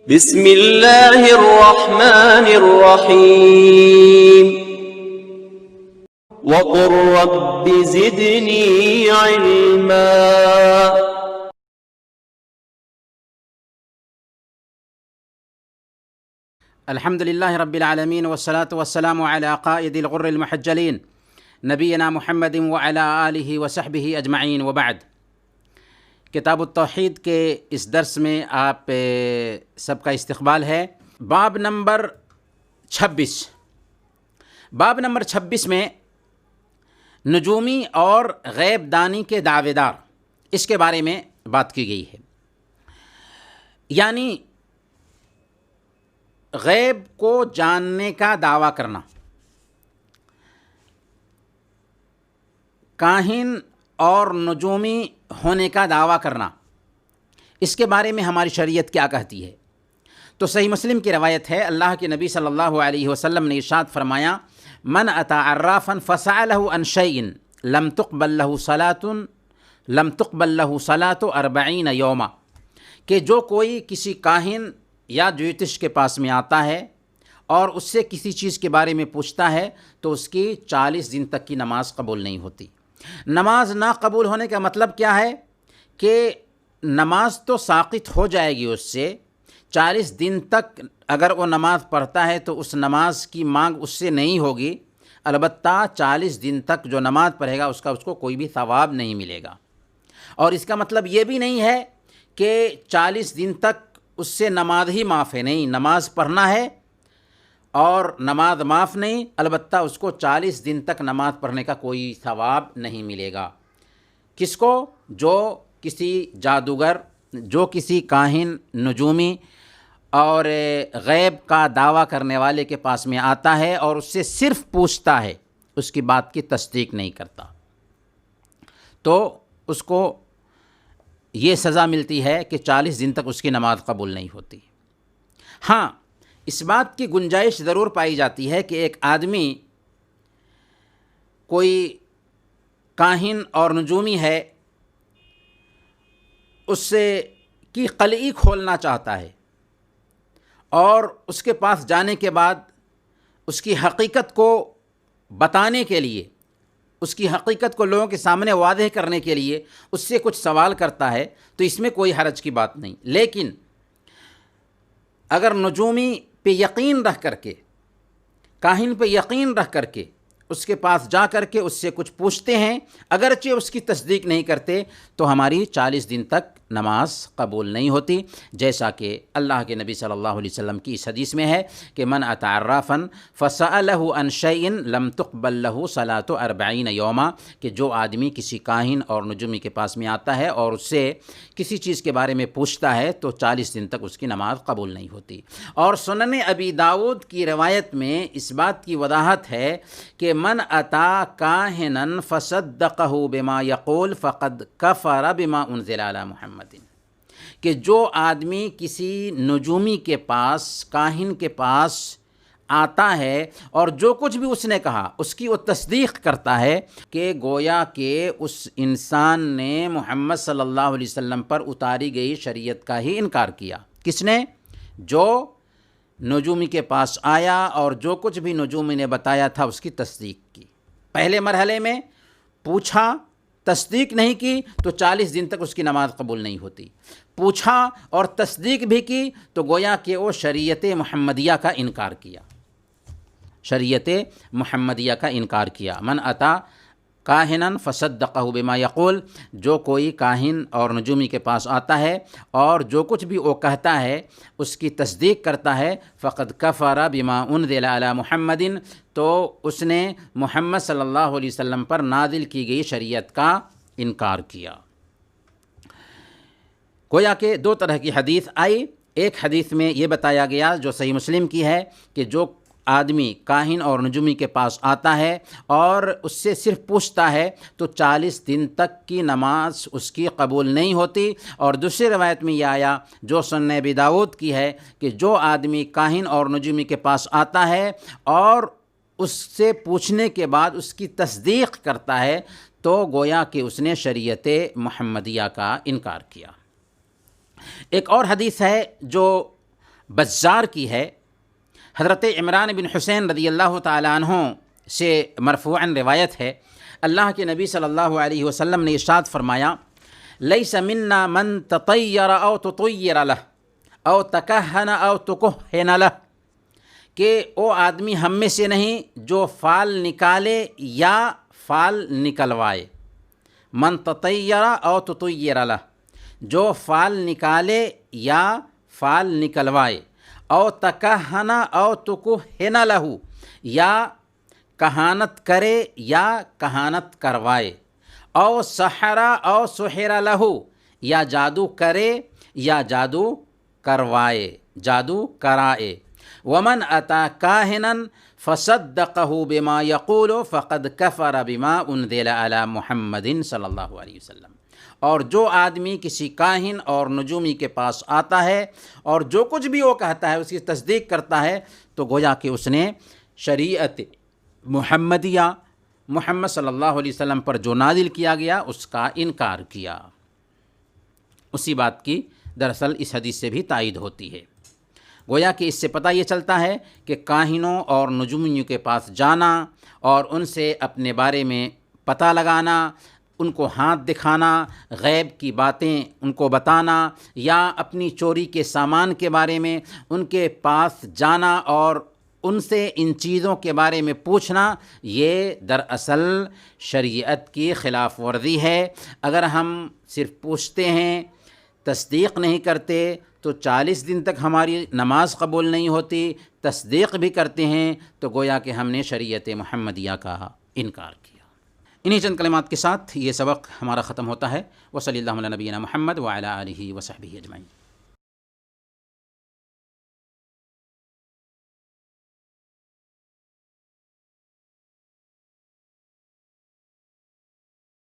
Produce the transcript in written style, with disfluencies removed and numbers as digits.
بسم اللہ الرحمن الرحیم وقل رب زدنی علما۔ الحمد للہ رب العالمین والصلاة والسلام علی قائد الغر المحجلین نبینا محمد وعلی آلہ وصحبہ اجمعین وبعد۔ کتاب التوحید کے اس درس میں آپ سب کا استقبال ہے۔ باب نمبر 26 میں نجومی اور غیب دانی کے دعوے دار، اس کے بارے میں بات کی گئی ہے۔ یعنی غیب کو جاننے کا دعویٰ کرنا، کاہن اور نجومی ہونے کا دعویٰ کرنا، اس کے بارے میں ہماری شریعت کیا کہتی ہے؟ تو صحیح مسلم کی روایت ہے، اللہ کے نبی صلی اللہ علیہ وسلم نے ارشاد فرمایا، من اتی عرافا فسألہ عن شیء لم تقبل له صلاۃ 40 یوما، کہ جو کوئی کسی کاہن یا جوتش کے پاس میں آتا ہے اور اس سے کسی چیز کے بارے میں پوچھتا ہے تو اس کی 40 دن تک کی نماز قبول نہیں ہوتی۔ نماز نہ قبول ہونے کا مطلب کیا ہے کہ نماز تو ساقط ہو جائے گی اس سے، 40 دن تک اگر وہ نماز پڑھتا ہے تو اس نماز کی مانگ اس سے نہیں ہوگی، البتہ 40 دن تک جو نماز پڑھے گا اس کو کوئی بھی ثواب نہیں ملے گا۔ اور اس کا مطلب یہ بھی نہیں ہے کہ 40 دن تک اس سے نماز ہی معاف ہے، نہیں، نماز پڑھنا ہے اور نماز معاف نہیں، البتہ اس کو 40 دن تک نماز پڑھنے کا کوئی ثواب نہیں ملے گا۔ کس کو؟ جو کسی جادوگر، جو کسی کاہن، نجومی اور غیب کا دعویٰ کرنے والے کے پاس میں آتا ہے اور اس سے صرف پوچھتا ہے، اس کی بات کی تصدیق نہیں کرتا، تو اس کو یہ سزا ملتی ہے کہ 40 دن تک اس کی نماز قبول نہیں ہوتی۔ ہاں، اس بات کی گنجائش ضرور پائی جاتی ہے کہ ایک آدمی کوئی کاہن اور نجومی ہے، اس سے کی قلعی کھولنا چاہتا ہے اور اس کے پاس جانے کے بعد اس کی حقیقت کو بتانے کے لیے، اس کی حقیقت کو لوگوں کے سامنے واضح کرنے کے لیے اس سے کچھ سوال کرتا ہے تو اس میں کوئی حرج کی بات نہیں۔ لیکن اگر نجومی پہ یقین رکھ کر کے، کاہن پہ یقین رکھ کر کے اس کے پاس جا کر کے اس سے کچھ پوچھتے ہیں، اگرچہ اس کی تصدیق نہیں کرتے، تو ہماری 40 دن تک نماز قبول نہیں ہوتی، جیسا کہ اللہ کے نبی صلی اللہ علیہ وسلم کی اس حدیث میں ہے کہ من اتی عرافا فسألہ عن شیء لم تقبل له صلاۃ 40 یوما، کہ جو آدمی کسی کاہن اور نجومی کے پاس میں آتا ہے اور اس سے کسی چیز کے بارے میں پوچھتا ہے تو 40 دن تک اس کی نماز قبول نہیں ہوتی۔ اور سنن ابی داؤد کی روایت میں اس بات کی وضاحت ہے کہ من اتی کاہنا فصدقہ بما یقول فقد کفر بما انزل علی محمد، کہ جو آدمی کسی نجومی کے پاس، کاہن کے پاس آتا ہے اور جو کچھ بھی اس نے کہا اس کی وہ تصدیق کرتا ہے، کہ گویا کہ اس انسان نے محمد صلی اللہ علیہ وسلم پر اتاری گئی شریعت کا ہی انکار کیا۔ کس نے؟ جو نجومی کے پاس آیا اور جو کچھ بھی نجومی نے بتایا تھا اس کی تصدیق کی۔ پہلے مرحلے میں پوچھا، تصدیق نہیں کی تو 40 دن تک اس کی نماز قبول نہیں ہوتی، پوچھا اور تصدیق بھی کی تو گویا کہ وہ شریعت محمدیہ کا انکار کیا، شریعت محمدیہ کا انکار کیا۔ من اتی کاہنا فصدقہ بما یقول، جو کوئی کاہن اور نجومی کے پاس آتا ہے اور جو کچھ بھی وہ کہتا ہے اس کی تصدیق کرتا ہے، فقد کفر بما انزل علی محمد، تو اس نے محمد صلی اللہ علیہ وسلم پر نازل کی گئی شریعت کا انکار کیا۔ گویا کہ دو طرح کی حدیث آئی۔ ایک حدیث میں یہ بتایا گیا جو صحیح مسلم کی ہے کہ جو آدمی کاہن اور نجومی کے پاس آتا ہے اور اس سے صرف پوچھتا ہے تو 40 دن تک کی نماز اس کی قبول نہیں ہوتی۔ اور دوسری روایت میں یہ آیا جو سنن ابی داؤد کی ہے کہ جو آدمی کاہن اور نجومی کے پاس آتا ہے اور اس سے پوچھنے کے بعد اس کی تصدیق کرتا ہے تو گویا کہ اس نے شریعت محمدیہ کا انکار کیا۔ ایک اور حدیث ہے جو بزار کی ہے، حضرت عمران بن حسین رضی اللہ تعالیٰ عنہ سے مرفوعاً روایت ہے، اللہ کے نبی صلی اللہ علیہ وسلم نے ارشاد فرمایا، لیس منا من تطیر او تطیر لہ او تکہن او تکہن لہ، کہ وہ آدمی ہم میں سے نہیں جو فال نکالے یا فال نکلوائے، من تطیر او تطیر لہ، جو فال نکالے یا فال نکلوائے، او تکہن او تکہن لہ، یا کہانت کرے یا کہانت کروائے، او سحرا او سحر لہ، یا جادو کرے یا جادو کروائے، جادو کرائے، ومن اتا کاہنا فصدقہ بما یقول فقد کفر بما انزل علی محمد صلی اللہ علیہ وسلم، اور جو آدمی کسی کاہن اور نجومی کے پاس آتا ہے اور جو کچھ بھی وہ کہتا ہے اس کی تصدیق کرتا ہے، تو گویا کہ اس نے شریعت محمدیہ، محمد صلی اللہ علیہ وسلم پر جو نازل کیا گیا اس کا انکار کیا۔ اسی بات کی دراصل اس حدیث سے بھی تائید ہوتی ہے۔ گویا کہ اس سے پتہ یہ چلتا ہے کہ کاہنوں اور نجومیوں کے پاس جانا اور ان سے اپنے بارے میں پتہ لگانا، ان کو ہاتھ دکھانا، غیب کی باتیں ان کو بتانا، یا اپنی چوری کے سامان کے بارے میں ان کے پاس جانا اور ان سے ان چیزوں کے بارے میں پوچھنا، یہ دراصل شریعت کی خلاف ورزی ہے۔ اگر ہم صرف پوچھتے ہیں، تصدیق نہیں کرتے، تو 40 دن تک ہماری نماز قبول نہیں ہوتی، تصدیق بھی کرتے ہیں تو گویا کہ ہم نے شریعت محمدیہ کا انکار کیا۔ انہی چند کلمات کے ساتھ یہ سبق ہمارا ختم ہوتا ہے۔ وصلی اللہ علی نبینا محمد وعلی آلہ وصحبہ اجمعین۔